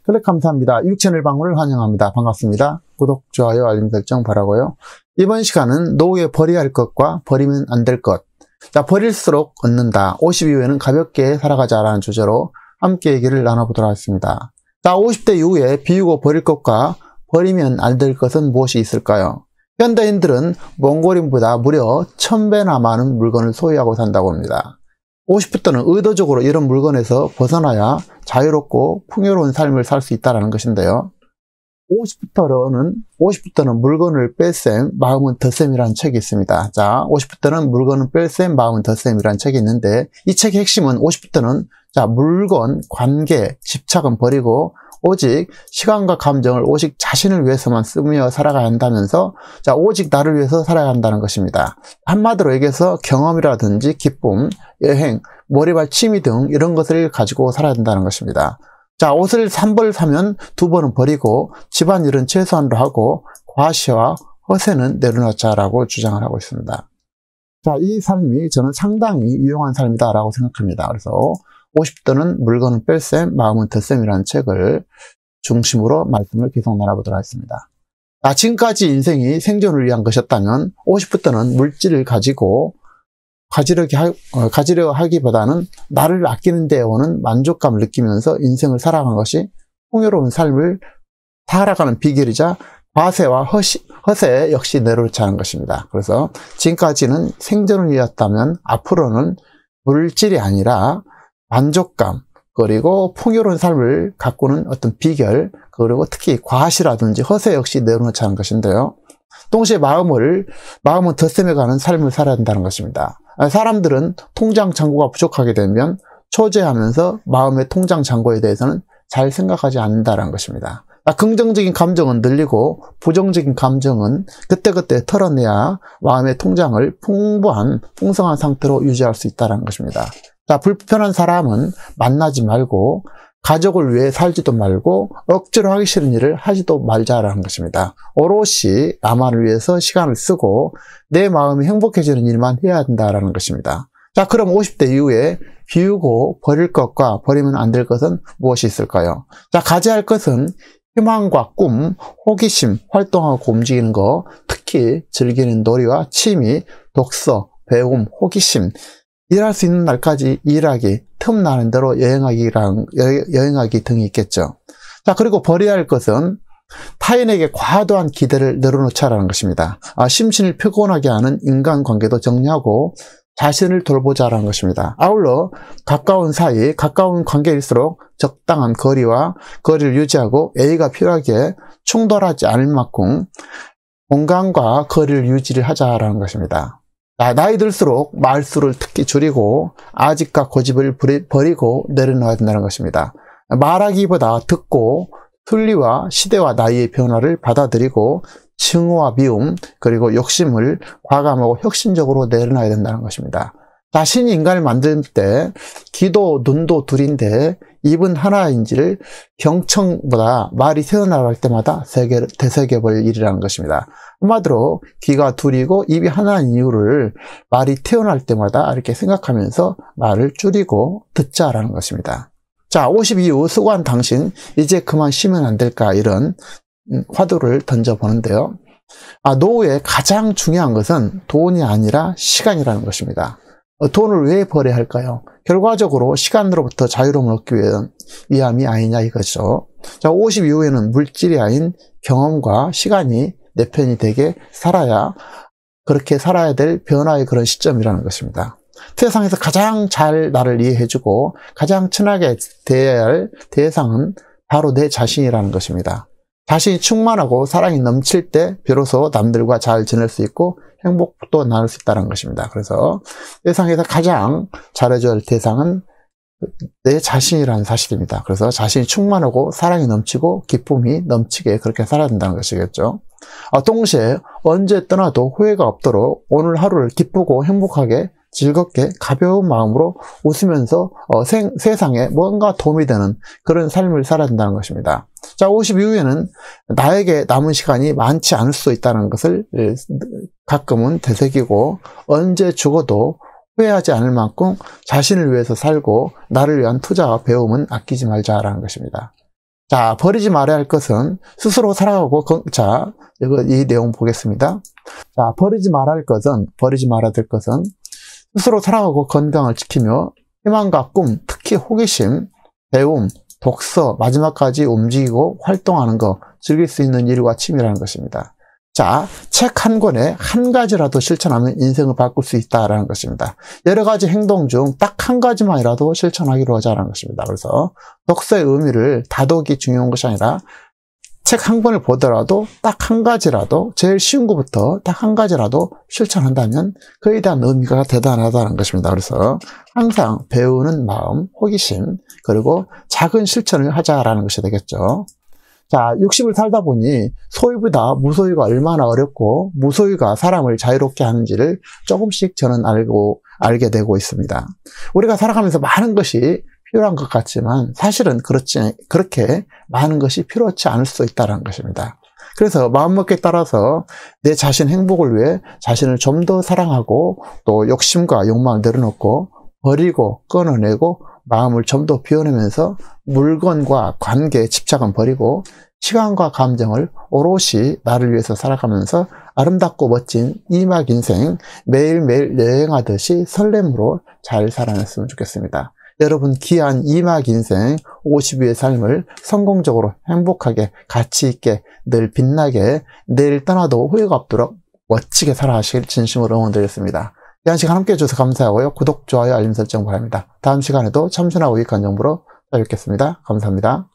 클릭 감사합니다. 유익 채널 방문을 환영합니다. 반갑습니다. 구독, 좋아요, 알림 설정 바라고요. 이번 시간은 노후에 버려야 할 것과 버리면 안 될 것. 자, 버릴수록 얻는다. 50 이후에는 가볍게 살아가자라는 주제로 함께 얘기를 나눠보도록 하겠습니다. 자, 50대 이후에 비우고 버릴 것과 버리면 안 될 것은 무엇이 있을까요? 현대인들은 몽골인보다 무려 1000배나 많은 물건을 소유하고 산다고 합니다. 50부터는 의도적으로 이런 물건에서 벗어나야 자유롭고 풍요로운 삶을 살 수 있다는 것인데요. 50부터는 물건을 뺄셈, 마음은 덧셈이라는 책이 있습니다. 자, 50부터는 물건을 뺄셈, 마음은 덧셈이라는 책이 있는데, 이 책의 핵심은 50부터는 자, 물건, 관계, 집착은 버리고 오직 시간과 감정을 오직 자신을 위해서만 쓰며 살아가야 한다면서, 자, 오직 나를 위해서 살아야 한다는 것입니다. 한마디로 얘기해서 경험이라든지 기쁨, 여행, 몰입할 취미 등 이런 것을 가지고 살아야 된다는 것입니다. 자, 옷을 3벌 사면 2벌은 버리고 집안일은 최소한으로 하고 과시와 허세는 내려놓자라고 주장을 하고 있습니다. 자, 이 삶이 저는 상당히 유용한 삶이다라고 생각합니다. 그래서 50대는 물건은 뺄셈, 마음은 덧셈이라는 책을 중심으로 말씀을 계속 나눠보도록 하겠습니다. 지금까지 인생이 생존을 위한 것이었다면 50부터는 물질을 가지고 가지려 하기보다는 나를 아끼는 데 오는 만족감을 느끼면서 인생을 살아가는 것이 풍요로운 삶을 살아가는 비결이자 과세와 허세 역시 내려놓자는 것입니다. 그래서 지금까지는 생존을 위했다면 앞으로는 물질이 아니라 만족감, 그리고 풍요로운 삶을 가꾸는 어떤 비결, 그리고 특히 과시라든지 허세 역시 내려놓자는 것인데요. 동시에 마음은 덧셈해가는 삶을 살아야 한다는 것입니다. 사람들은 통장 잔고가 부족하게 되면 초조해하면서 마음의 통장 잔고에 대해서는 잘 생각하지 않는다는 것입니다. 긍정적인 감정은 늘리고 부정적인 감정은 그때그때 털어내야 마음의 통장을 풍성한 상태로 유지할 수 있다는 것입니다. 자, 불편한 사람은 만나지 말고 가족을 위해 살지도 말고 억지로 하기 싫은 일을 하지도 말자라는 것입니다. 오롯이 나만을 위해서 시간을 쓰고 내 마음이 행복해지는 일만 해야 된다는 것입니다. 자, 그럼 50대 이후에 비우고 버릴 것과 버리면 안 될 것은 무엇이 있을까요? 자, 가져야 할 것은 희망과 꿈, 호기심, 활동하고 움직이는 것, 특히 즐기는 놀이와 취미, 독서, 배움, 호기심, 일할 수 있는 날까지 일하기, 틈나는 대로 여행하기 등이 있겠죠. 자, 그리고 버려야 할 것은 타인에게 과도한 기대를 내려놓자라는 것입니다. 심신을 피곤하게 하는 인간관계도 정리하고 자신을 돌보자라는 것입니다. 아울러 가까운 관계일수록 적당한 거리를 유지하고 예의가 필요하게 충돌하지 않을 만큼 공간과 거리를 유지를 하자라는 것입니다. 나이 들수록 말수를 특히 줄이고 아집과 고집을 버리고 내려놓아야 된다는 것입니다. 말하기보다 듣고 순리와 시대와 나이의 변화를 받아들이고 증오와 미움, 그리고 욕심을 과감하고 혁신적으로 내려놔야 된다는 것입니다. 자신이 인간을 만들 때 귀도 눈도 둘인데 입은 하나인지를 경청보다 말이 새어나갈 때마다 되새겨볼 일이라는 것입니다. 한마디로 귀가 둘이고 입이 하나인 이유를 말이 태어날 때마다 이렇게 생각하면서 말을 줄이고 듣자라는 것입니다. 자, 50 이후 수고한 당신 이제 그만 쉬면 안 될까, 이런 화두를 던져보는데요. 노후에 가장 중요한 것은 돈이 아니라 시간이라는 것입니다. 돈을 왜 버려야 할까요? 결과적으로 시간으로부터 자유로움을 얻기 위함이 아니냐 이거죠. 자, 50 이후에는 물질이 아닌 경험과 시간이 내 편이 되게 그렇게 살아야 될 변화의 그런 시점이라는 것입니다. 세상에서 가장 잘 나를 이해해주고 가장 친하게 대해야 할 대상은 바로 내 자신이라는 것입니다. 자신이 충만하고 사랑이 넘칠 때 비로소 남들과 잘 지낼 수 있고 행복도 나눌 수 있다는 것입니다. 그래서 세상에서 가장 잘해줘야 할 대상은 내 자신이라는 사실입니다. 그래서 자신이 충만하고 사랑이 넘치고 기쁨이 넘치게 그렇게 살아야 된다는 것이겠죠. 동시에 언제 떠나도 후회가 없도록 오늘 하루를 기쁘고 행복하게 즐겁게 가벼운 마음으로 웃으면서 세상에 뭔가 도움이 되는 그런 삶을 살아야 된다는 것입니다. 자, 50 이후에는 나에게 남은 시간이 많지 않을 수 있다는 것을 가끔은 되새기고 언제 죽어도 후회하지 않을 만큼 자신을 위해서 살고 나를 위한 투자와 배움은 아끼지 말자라는 것입니다. 자, 버리지 말아야 할 것은 스스로 살아가고, 자, 이 내용 보겠습니다. 자, 버리지 말아야 될 것은 스스로 살아가고 건강을 지키며 희망과 꿈, 특히 호기심, 배움, 독서, 마지막까지 움직이고 활동하는 거, 즐길 수 있는 일과 취미라는 것입니다. 자, 책 한 권에 한 가지라도 실천하면 인생을 바꿀 수 있다라는 것입니다. 여러 가지 행동 중 딱 한 가지만이라도 실천하기로 하자라는 것입니다. 그래서 독서의 의미를 다독이 중요한 것이 아니라 책 한 권을 보더라도 딱 한 가지라도, 제일 쉬운 것부터 딱 한 가지라도 실천한다면 그에 대한 의미가 대단하다는 것입니다. 그래서 항상 배우는 마음, 호기심, 그리고 작은 실천을 하자라는 것이 되겠죠. 자, 60을 살다 보니 소유보다 무소유가 얼마나 어렵고 무소유가 사람을 자유롭게 하는지를 조금씩 저는 알게 되고 있습니다. 우리가 살아가면서 많은 것이 필요한 것 같지만 사실은 그렇게 많은 것이 필요치 않을 수 있다는 것입니다. 그래서 마음먹기에 따라서 내 자신 행복을 위해 자신을 좀 더 사랑하고 또 욕심과 욕망을 내려놓고 버리고 끊어내고 마음을 좀 더 비워내면서 물건과 관계에 집착은 버리고 시간과 감정을 오롯이 나를 위해서 살아가면서 아름답고 멋진 이막 인생 매일매일 여행하듯이 설렘으로 잘 살아냈으면 좋겠습니다. 여러분 귀한 이막 인생 50위의 삶을 성공적으로 행복하게 가치 있게 늘 빛나게 내일 떠나도 후회가 없도록 멋지게 살아가시길 진심으로 응원드리겠습니다. 이 한 시간 함께해 주셔서 감사하고요. 구독, 좋아요, 알림 설정 바랍니다. 다음 시간에도 참신하고 유익한 정보로 찾아뵙겠습니다. 감사합니다.